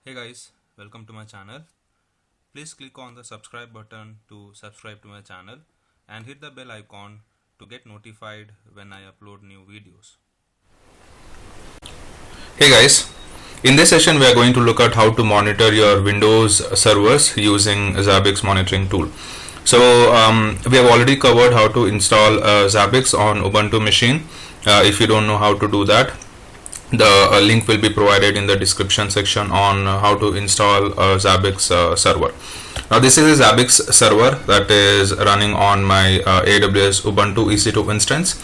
Hey guys, welcome to my channel. Please click on the subscribe button to subscribe to my channel and hit the bell icon to get notified when I upload new videos. Hey guys, in this session we are going to look at how to monitor your Windows servers using Zabbix monitoring tool. So we have already covered how to install Zabbix on Ubuntu machine. If you don't know how to do that, the link will be provided in the description section on how to install Zabbix server. Now this is a Zabbix server that is running on my AWS Ubuntu EC2 instance,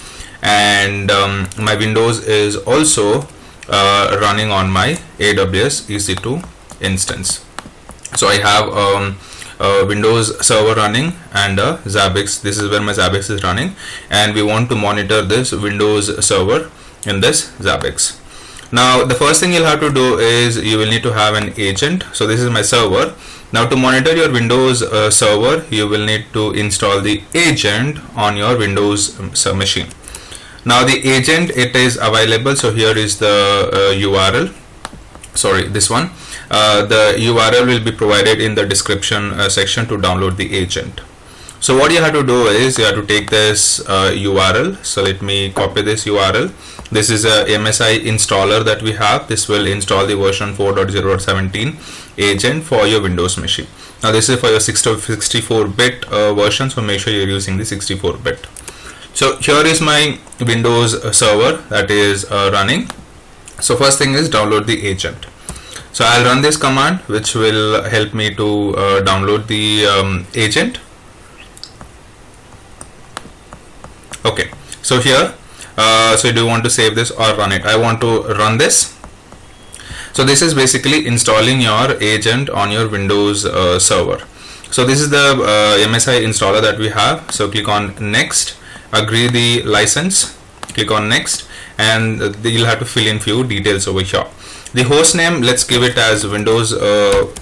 and my Windows is also running on my AWS EC2 instance. So I have a Windows server running and a Zabbix. This is where my Zabbix is running, and we want to monitor this Windows server in this Zabbix. Now the first thing you'll have to do is you will need to have an agent. So this is my server. Now to monitor your Windows server, you will need to install the agent on your Windows machine. Now the agent, it is available. So here is the URL. Sorry, this one. The URL will be provided in the description section to download the agent. So what you have to do is you have to take this URL. So let me copy this URL. This is a MSI installer that we have. This will install the version 4.0.17 agent for your Windows machine. Now this is for your 64-bit version, so make sure you're using the 64-bit. So here is my Windows server that is running. So first thing is download the agent. So I'll run this command which will help me to download the agent. Okay, so here so do you want to save this or run it? I want to run this. So this is basically installing your agent on your Windows server. So this is the MSI installer that we have. So click on next, agree the license, click on next, and you'll have to fill in few details over here. The host name, let's give it as Windows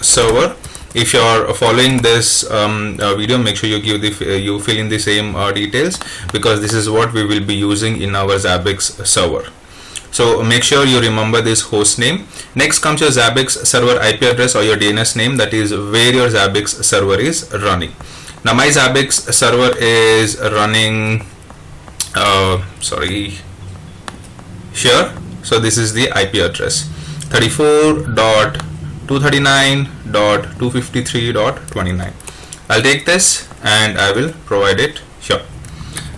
server. If you are following this video, make sure you give you fill in the same details, because this is what we will be using in our Zabbix server. So make sure you remember this host name. Next comes your Zabbix server IP address or your DNS name, that is where your Zabbix server is running. Now my Zabbix server is running here. So this is the IP address 34.239.253.29. I'll take this and I will provide it here.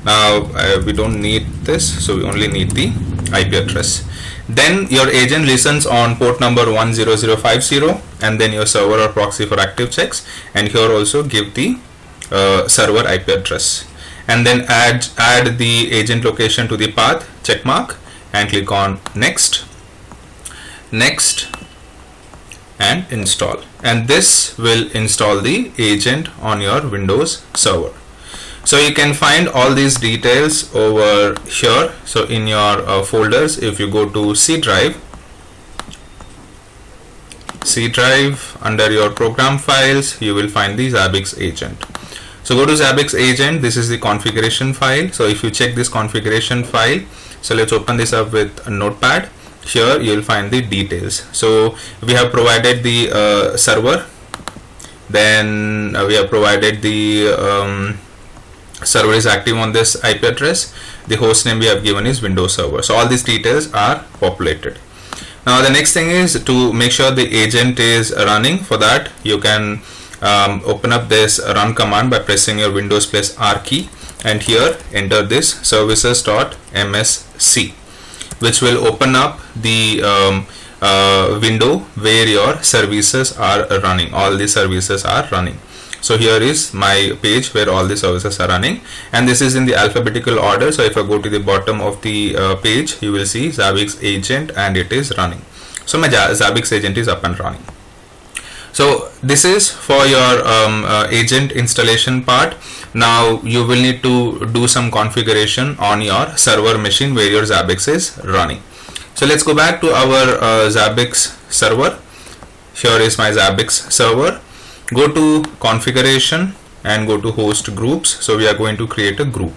Now we don't need this, so we only need the IP address. Then your agent listens on port number 10050, and then your server or proxy for active checks, and here also give the server IP address, and then add the agent location to the path, check mark, and click on next, and install, and this will install the agent on your Windows server. So you can find all these details over here. So in your folders, if you go to C drive, under your program files, you will find the Zabbix agent. So go to Zabbix agent. This is the configuration file. So if you check this configuration file, so let's open this up with a notepad. Here you will find the details. So we have provided the server, then we have provided the server is active on this IP address. The host name we have given is Windows server. So all these details are populated. Now the next thing is to make sure the agent is running. For that you can open up this run command by pressing your Windows plus R key, and here enter this services.msc, which will open up the window where your services are running. All the services are running. So here is my page where all the services are running, and this is in the alphabetical order. So if I go to the bottom of the page, you will see Zabbix agent, and it is running. So my Zabbix agent is up and running. So this is for your agent installation part. Now you will need to do some configuration on your server machine where your Zabbix is running. So let's go back to our Zabbix server. Here is my Zabbix server. Go to configuration and go to host groups. So we are going to create a group.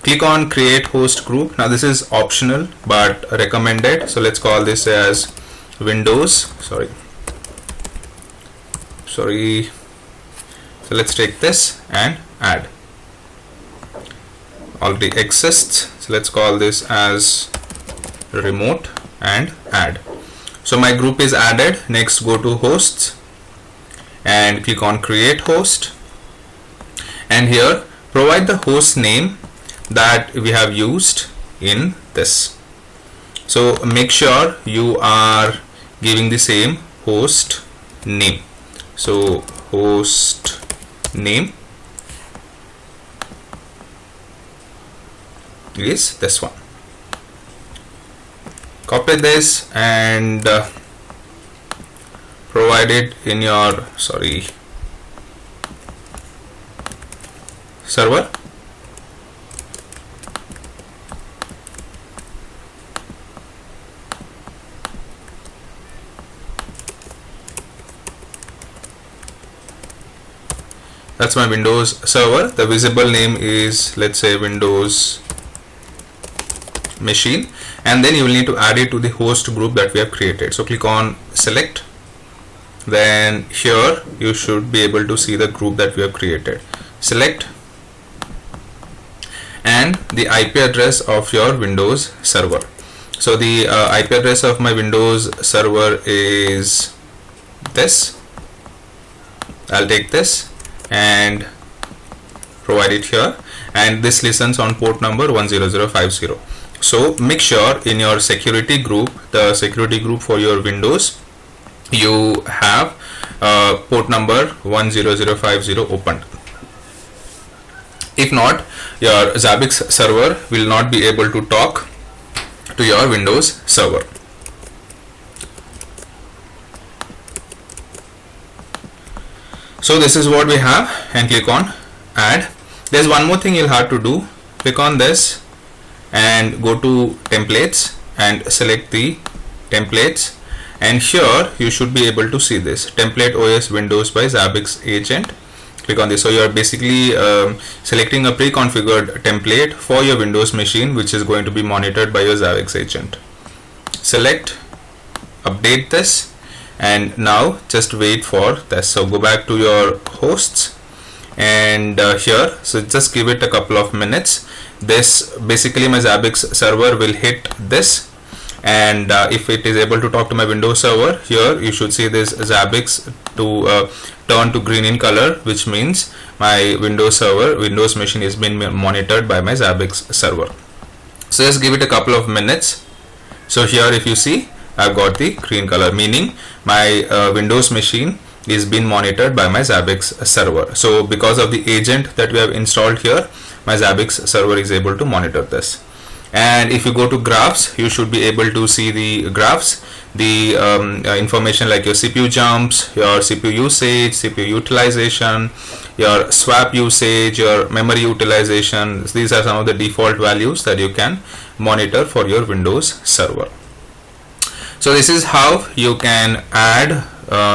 Click on create host group. Now this is optional but recommended. So let's call this as Windows sorry, so let's take this and add. Already exists, so let's call this as remote and add. So my group is added. Next, go to hosts and click on create host, and here provide the host name that we have used in this. So make sure you are giving the same host name. So host name is this one. Copy this and provide it in your server. That's my Windows server. The visible name is, let's say, Windows machine, and then you will need to add it to the host group that we have created. So click on select, then here you should be able to see the group that we have created. Select and the IP address of your Windows server. So the IP address of my Windows server is this. I'll take this and provide it here, and this listens on port number 10050. So make sure in your security group, the security group for your Windows, you have port number 10050 opened. If not, your Zabbix server will not be able to talk to your Windows server. So this is what we have, and click on add. There's one more thing you'll have to do. Click on this and go to templates and select the templates, and here you should be able to see this template OS Windows by Zabbix agent. Click on this. So you are basically selecting a pre-configured template for your Windows machine, which is going to be monitored by your Zabbix agent. Select, update this, and now just wait for this. So go back to your hosts and here, so just give it a couple of minutes. This basically my Zabbix server will hit this, and if it is able to talk to my Windows server, here you should see this Zabbix to turn to green in color, which means my Windows server, Windows machine is being monitored by my Zabbix server. So just give it a couple of minutes. So here if you see, I've got the green color, meaning my Windows machine is being monitored by my Zabbix server. So because of the agent that we have installed here, my Zabbix server is able to monitor this. And if you go to graphs, you should be able to see the graphs, the information like your CPU jumps, your CPU usage, CPU utilization, your swap usage, your memory utilization. These are some of the default values that you can monitor for your Windows server. So this is how you can add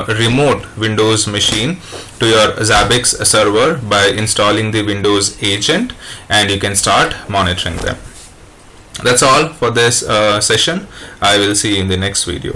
remote Windows machine to your Zabbix server by installing the Windows agent, and you can start monitoring them. That's all for this session. I will see you in the next video.